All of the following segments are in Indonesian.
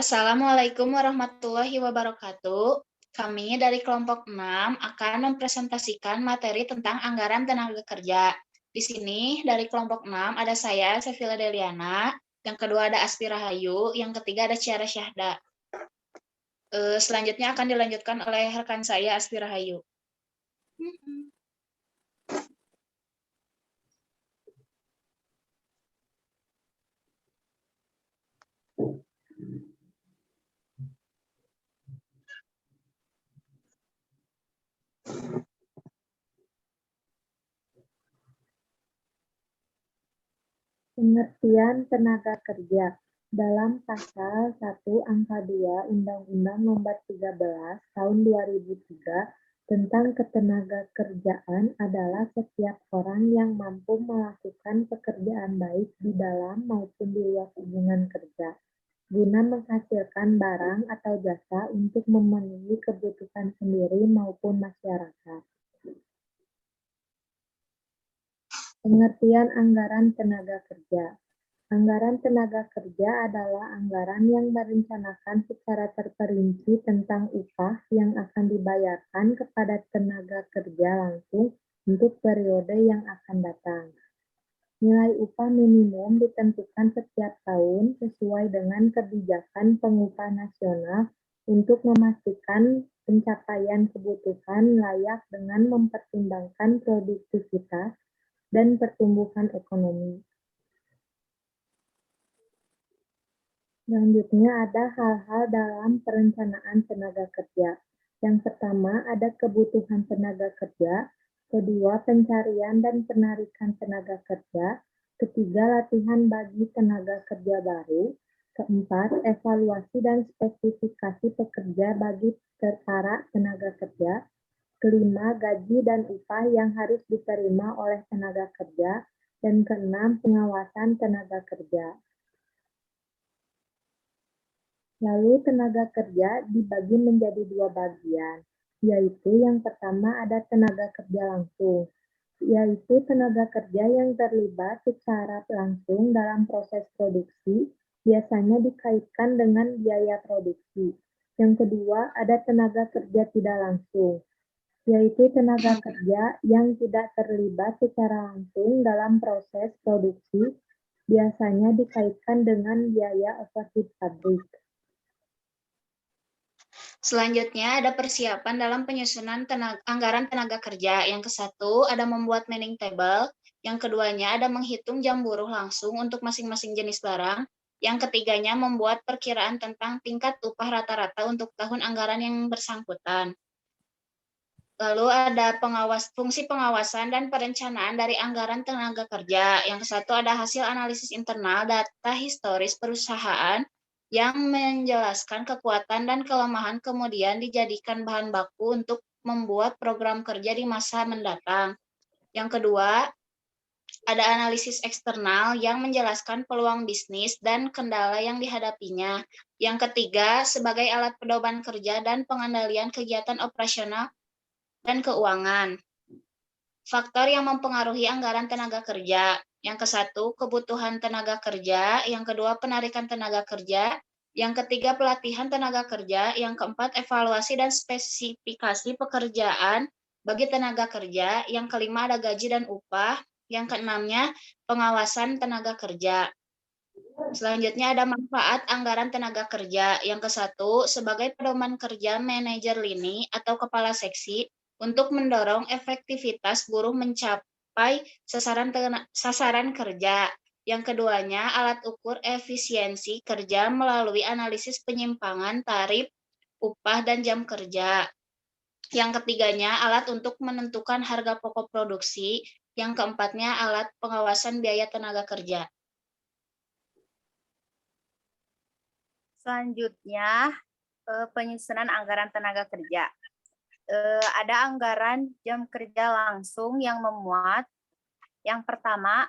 Assalamualaikum warahmatullahi wabarakatuh. Kami dari kelompok 6 akan mempresentasikan materi tentang anggaran tenaga kerja. Di sini dari kelompok 6 ada saya, Sevilla Deliana, yang kedua ada Aspi Rahayu, yang ketiga ada Ciara Syahda. Selanjutnya akan dilanjutkan oleh rekan saya, Aspi Rahayu. Pengertian tenaga kerja dalam Pasal 1 Angka 2 Undang-Undang Nomor 13 Tahun 2003 tentang Ketenagakerjaan adalah setiap orang yang mampu melakukan pekerjaan baik di dalam maupun di luar hubungan kerja, guna menghasilkan barang atau jasa untuk memenuhi kebutuhan sendiri maupun masyarakat. Pengertian anggaran tenaga kerja. Anggaran tenaga kerja adalah anggaran yang merencanakan secara terperinci tentang upah yang akan dibayarkan kepada tenaga kerja langsung untuk periode yang akan datang. Nilai upah minimum ditentukan setiap tahun sesuai dengan kebijakan pengupah nasional untuk memastikan pencapaian kebutuhan layak dengan mempertimbangkan produktivitas dan pertumbuhan ekonomi. Selanjutnya ada hal-hal dalam perencanaan tenaga kerja. Yang pertama ada kebutuhan tenaga kerja, kedua pencarian dan penarikan tenaga kerja, ketiga latihan bagi tenaga kerja baru, keempat evaluasi dan spesifikasi pekerja bagi para tenaga kerja, kelima gaji dan upah yang harus diterima oleh tenaga kerja, dan keenam pengawasan tenaga kerja. Lalu tenaga kerja dibagi menjadi dua bagian, yaitu yang pertama ada tenaga kerja langsung, yaitu tenaga kerja yang terlibat secara langsung dalam proses produksi, biasanya dikaitkan dengan biaya produksi. Yang kedua ada tenaga kerja tidak langsung, yaitu tenaga kerja yang tidak terlibat secara langsung dalam proses produksi, biasanya dikaitkan dengan biaya overhead pabrik. Selanjutnya ada persiapan dalam penyusunan anggaran tenaga kerja. Yang ke-1 ada membuat manning table, yang keduanya ada menghitung jam buruh langsung untuk masing-masing jenis barang, yang ketiganya membuat perkiraan tentang tingkat upah rata-rata untuk tahun anggaran yang bersangkutan. Lalu ada fungsi pengawasan dan perencanaan dari anggaran tenaga kerja. Yang ke-1 ada hasil analisis internal data historis perusahaan yang menjelaskan kekuatan dan kelemahan kemudian dijadikan bahan baku untuk membuat program kerja di masa mendatang. Yang kedua, ada analisis eksternal yang menjelaskan peluang bisnis dan kendala yang dihadapinya. Yang ketiga, sebagai alat pedoman kerja dan pengendalian kegiatan operasional dan keuangan. Faktor yang mempengaruhi anggaran tenaga kerja. Yang ke-1, kebutuhan tenaga kerja. Yang kedua, penarikan tenaga kerja. Yang ketiga, pelatihan tenaga kerja. Yang keempat, evaluasi dan spesifikasi pekerjaan bagi tenaga kerja. Yang kelima, ada gaji dan upah. Yang keenamnya, pengawasan tenaga kerja. Selanjutnya ada manfaat anggaran tenaga kerja. Yang ke-1, sebagai pedoman kerja manajer lini atau kepala seksi untuk mendorong efektivitas buruh mencapai sasaran kerja. Yang keduanya, alat ukur efisiensi kerja melalui analisis penyimpangan tarif, upah, dan jam kerja. Yang ketiganya, alat untuk menentukan harga pokok produksi. Yang keempatnya, alat pengawasan biaya tenaga kerja. Selanjutnya, penyusunan anggaran tenaga kerja. Ada anggaran jam kerja langsung yang memuat yang pertama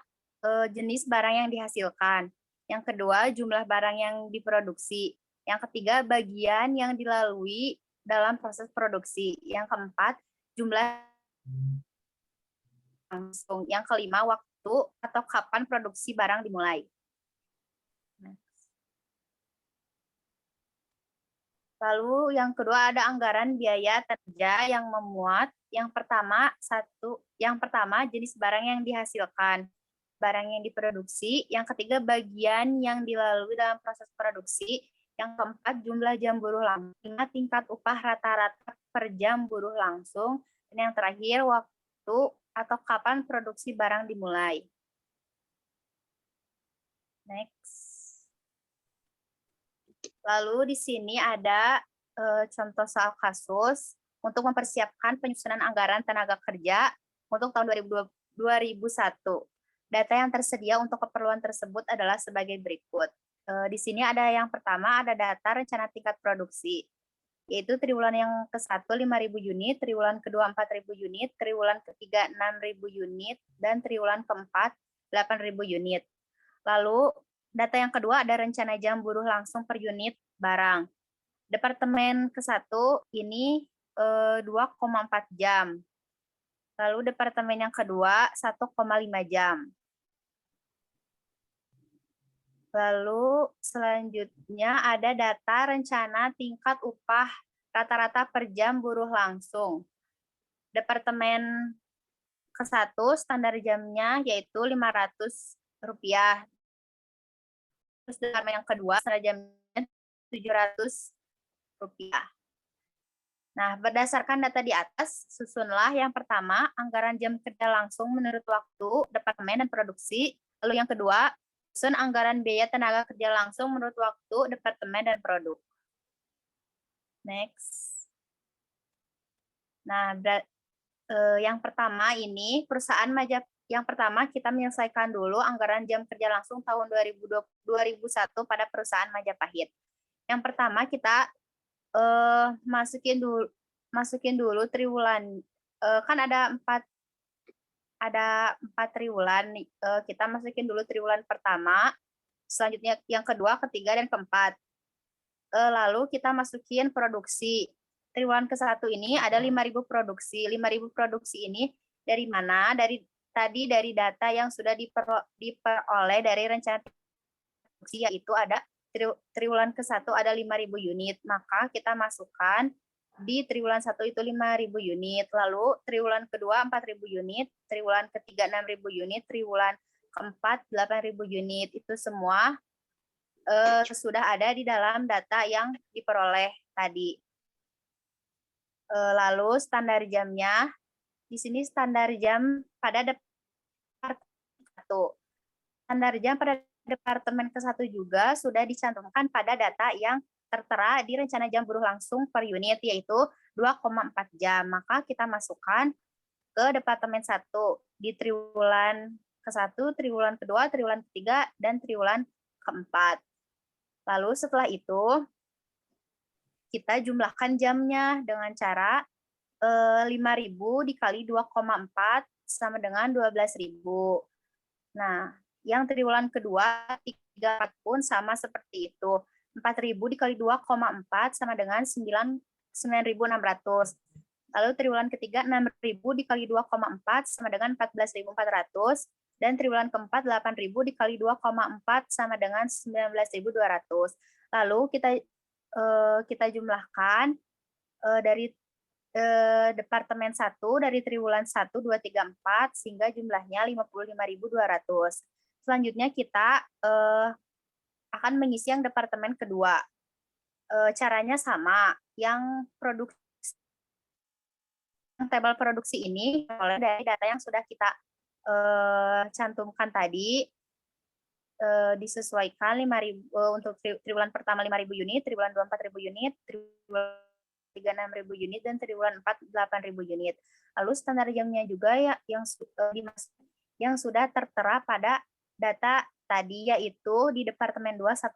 jenis barang yang dihasilkan, yang kedua jumlah barang yang diproduksi, yang ketiga bagian yang dilalui dalam proses produksi, yang keempat jumlah langsung, yang kelima waktu atau kapan produksi barang dimulai. Lalu yang kedua ada anggaran biaya kerja yang memuat yang pertama jenis barang yang dihasilkan, barang yang diproduksi, yang ketiga bagian yang dilalui dalam proses produksi, yang keempat jumlah jam buruh langsung, tingkat upah rata-rata per jam buruh langsung, dan yang terakhir waktu atau kapan produksi barang dimulai. Next. Lalu di sini ada contoh soal kasus untuk mempersiapkan penyusunan anggaran tenaga kerja untuk tahun 2001. Data yang tersedia untuk keperluan tersebut adalah sebagai berikut. Di sini ada yang pertama, ada data rencana tingkat produksi, yaitu triwulan yang ke-1 5.000 unit, triwulan kedua 4.000 unit, triwulan ketiga 6.000 unit, dan triwulan keempat 8.000 unit. Lalu data yang kedua ada rencana jam buruh langsung per unit barang. Departemen ke-1 ini 2,4 jam. Lalu departemen yang kedua 1,5 jam. Lalu selanjutnya ada data rencana tingkat upah rata-rata per jam buruh langsung. Departemen ke-1 standar jamnya yaitu Rp500. Terus departemen yang kedua standar jamnya Rp700. Nah, berdasarkan data di atas, susunlah yang pertama, anggaran jam kerja langsung menurut waktu, departemen, dan produksi. Lalu yang kedua, susun anggaran biaya tenaga kerja langsung menurut waktu, departemen, dan produk. Next. Nah, yang pertama ini, yang pertama kita menyelesaikan dulu anggaran jam kerja langsung tahun 2001 pada perusahaan Majapahit. Yang pertama kita masukin dulu triwulan, kan ada empat triwulan, kita masukin dulu triwulan pertama, selanjutnya yang kedua, ketiga, dan keempat. Lalu kita masukin produksi. Triwulan ke-1 ini ada 5.000 produksi. 5.000 produksi ini dari mana? Dari data yang sudah diperoleh dari rencana produksi, yaitu ada triwulan ke-1 ada 5.000 unit, maka kita masukkan di triwulan 1 itu 5.000 unit, lalu triwulan kedua 4.000 unit, triwulan ketiga 6.000 unit, triwulan keempat 8.000 unit, itu semua sudah ada di dalam data yang diperoleh tadi. Lalu standar jamnya, di sini standar jam pada departemen 1. Standar jam pada departemen ke-1 juga sudah dicantumkan pada data yang tertera di rencana jam buruh langsung per unit, yaitu 2,4 jam. Maka kita masukkan ke departemen 1 di triwulan ke-1, triwulan kedua, triwulan ketiga, dan triwulan keempat. Lalu setelah itu, kita jumlahkan jamnya dengan cara 5.000 dikali 2,4 sama dengan 12.000. Nah, yang triwulan kedua 3 pun sama seperti itu. 4.000 dikali 2,4 sama dengan 9.600. Lalu triwulan ketiga 6.000 dikali 2,4 sama dengan 14.400. Dan triwulan keempat 8.000 dikali 2,4 sama dengan 19.200. Lalu kita jumlahkan dari departemen 1 dari triwulan 1, 2, 3, 4 sehingga jumlahnya 55.200. Selanjutnya kita akan mengisi yang departemen kedua. Caranya sama, yang tabel produksi ini oleh dari data yang sudah kita cantumkan tadi, disesuaikan 5.000 untuk triwulan pertama 5.000 unit, triwulan 2 4.000 unit, triwulan 3 6.000 unit, dan triwulan 4 8.000 unit. Lalu standar jamnya juga ya yang sudah tertera pada data tadi, yaitu di departemen 2 1,5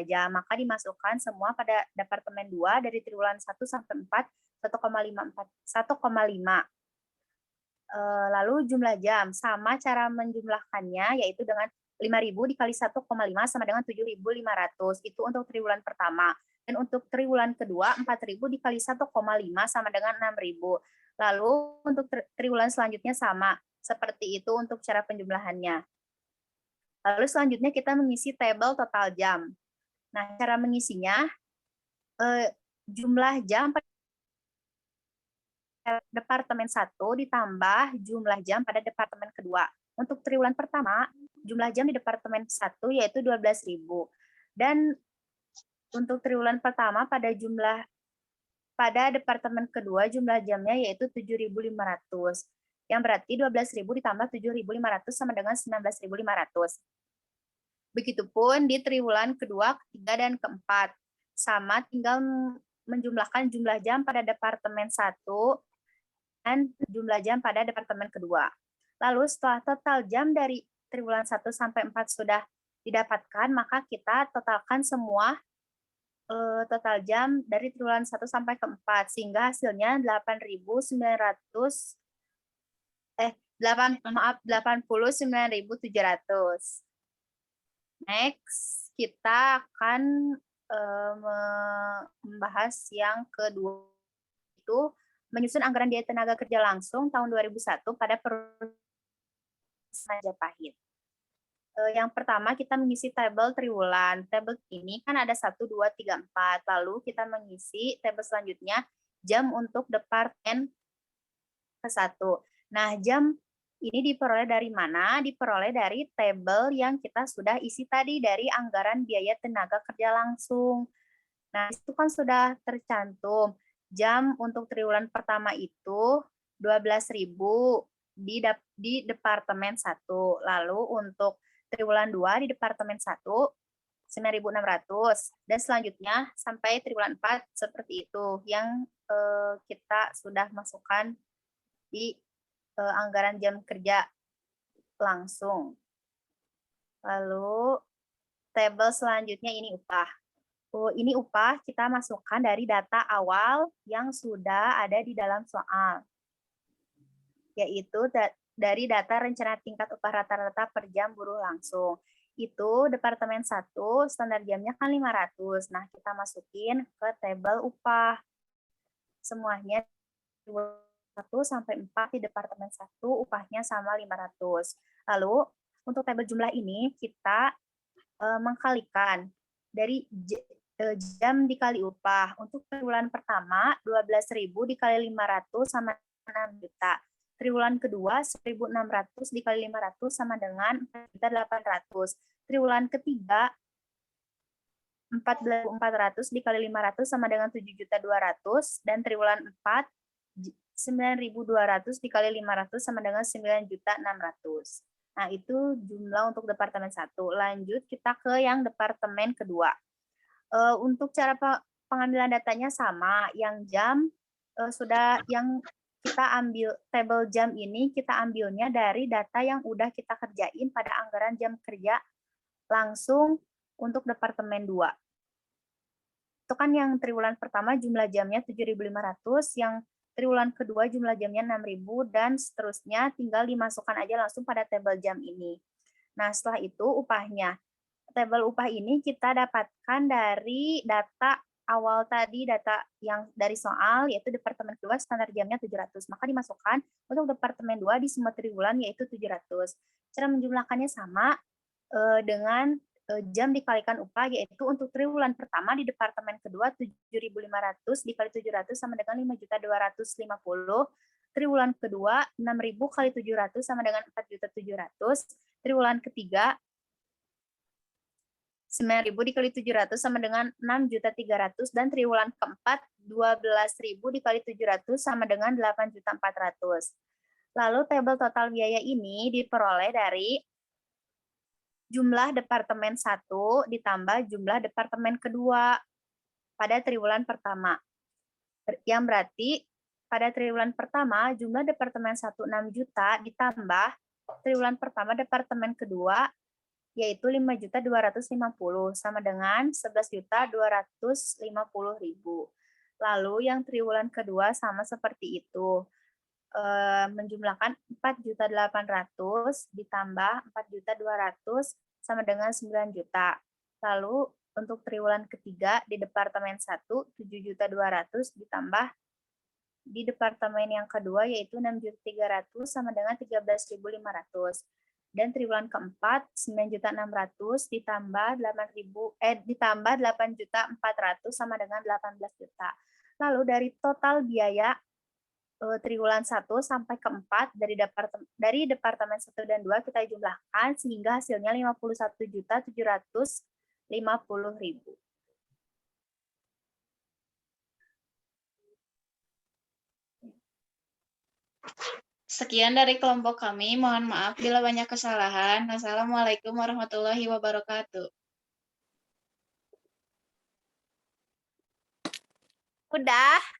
jam. Maka dimasukkan semua pada departemen 2 dari triwulan 1 sampai 4 1,5. Lalu jumlah jam, sama cara menjumlahkannya, yaitu dengan 5.000 dikali 1,5 sama dengan 7.500. Itu untuk triwulan pertama. Dan untuk triwulan kedua, 4.000 dikali 1,5 sama dengan 6.000. Lalu untuk triwulan selanjutnya sama. Seperti itu untuk cara penjumlahannya. Lalu selanjutnya kita mengisi tabel total jam. Nah, cara mengisinya, jumlah jam pada Departemen 1 ditambah jumlah jam pada Departemen kedua. Untuk triwulan pertama, jumlah jam di Departemen 1 yaitu 12.000. Dan untuk triwulan pertama pada Departemen kedua jumlah jamnya yaitu 7.500. Yang berarti 12.000 ditambah 7.500 sama dengan 19.500. Begitupun di triwulan kedua, ketiga, dan keempat. Sama, tinggal menjumlahkan jumlah jam pada Departemen 1 dan jumlah jam pada Departemen kedua. Lalu setelah total jam dari triwulan 1 sampai 4 sudah didapatkan, maka kita totalkan semua total jam dari triwulan 1 sampai ke 4, sehingga hasilnya 89.700. Next, kita akan membahas yang kedua, itu menyusun anggaran biaya tenaga kerja langsung tahun 2001 pada perusahaan Majapahit. Yang pertama kita mengisi tabel triwulan. Tabel ini kan ada 1, 2, 3, 4. Lalu kita mengisi tabel selanjutnya jam untuk Departemen ke-1. Nah, jam ini diperoleh dari mana? Diperoleh dari tabel yang kita sudah isi tadi dari anggaran biaya tenaga kerja langsung. Nah, itu kan sudah tercantum. Jam untuk triwulan pertama itu 12.000 di Departemen 1. Lalu untuk triwulan 2 di Departemen 1, 9.600. Dan selanjutnya sampai triwulan 4 seperti itu yang kita sudah masukkan di anggaran jam kerja langsung. Lalu tabel selanjutnya ini upah. Ini upah kita masukkan dari data awal yang sudah ada di dalam soal, yaitu dari data rencana tingkat upah rata-rata per jam buruh langsung. Itu Departemen 1, standar jamnya kan 500. Nah, kita masukin ke tabel upah. Semuanya 1 sampai 4 di Departemen 1, upahnya sama 500. Lalu, untuk tabel jumlah ini, kita mengkalikan dari jam dikali upah. Untuk triwulan pertama, 12.000 dikali 500 sama 6 juta. Triwulan kedua, 1.600 dikali 500 sama dengan 4.800. Triwulan ketiga, 14.400 dikali 500 sama dengan 7.200. Dan triwulan 4, 9.200 dikali 500 sama dengan 9.600. Nah, itu jumlah untuk Departemen 1. Lanjut kita ke yang Departemen kedua. Untuk cara pengambilan datanya sama, yang jam yang kita ambil tabel jam ini, kita ambilnya dari data yang udah kita kerjain pada anggaran jam kerja langsung untuk Departemen 2. Itu kan yang triwulan pertama jumlah jamnya 7.500, yang triwulan kedua jumlah jamnya 6.000, dan seterusnya tinggal dimasukkan aja langsung pada tabel jam ini. Nah, setelah itu upahnya. Tabel upah ini kita dapatkan dari data awal tadi, data yang dari soal, yaitu Departemen kedua standar jamnya 700. Maka dimasukkan untuk Departemen 2 di semua triwulan, yaitu 700. Cara menjumlahkannya sama dengan jam dikalikan upah, yaitu untuk triwulan pertama di Departemen kedua 7.500 dikali 700 sama dengan 5.250. Triwulan kedua 6.000 kali 700 sama dengan 4.700. Triwulan ketiga 9.000 dikali 700 sama dengan 6.300, dan triwulan keempat 12.000 dikali 700 sama dengan 8.400. Lalu tabel total biaya ini diperoleh dari jumlah Departemen 1 ditambah jumlah Departemen kedua pada triwulan pertama. Yang berarti pada triwulan pertama jumlah Departemen 1 6 juta ditambah triwulan pertama Departemen kedua yaitu 5.250 sama dengan 11.250.000. Lalu yang triwulan kedua sama seperti itu. Menjumlahkan 4.800 ditambah 4.200 sama dengan 9 juta. Lalu untuk triwulan ketiga di Departemen 1 7.200 ditambah di Departemen yang kedua yaitu 6.300 sama dengan 13.500. Dan triwulan keempat 9.600.000 ditambah 8.400.000 sama dengan 18 juta. Lalu dari total biaya triwulan 1 sampai ke 4 dari departemen 1 dan 2 kita jumlahkan sehingga hasilnya 51.750.000. Sekian dari kelompok kami. Mohon maaf bila banyak kesalahan. Wassalamualaikum warahmatullahi wabarakatuh. Udah.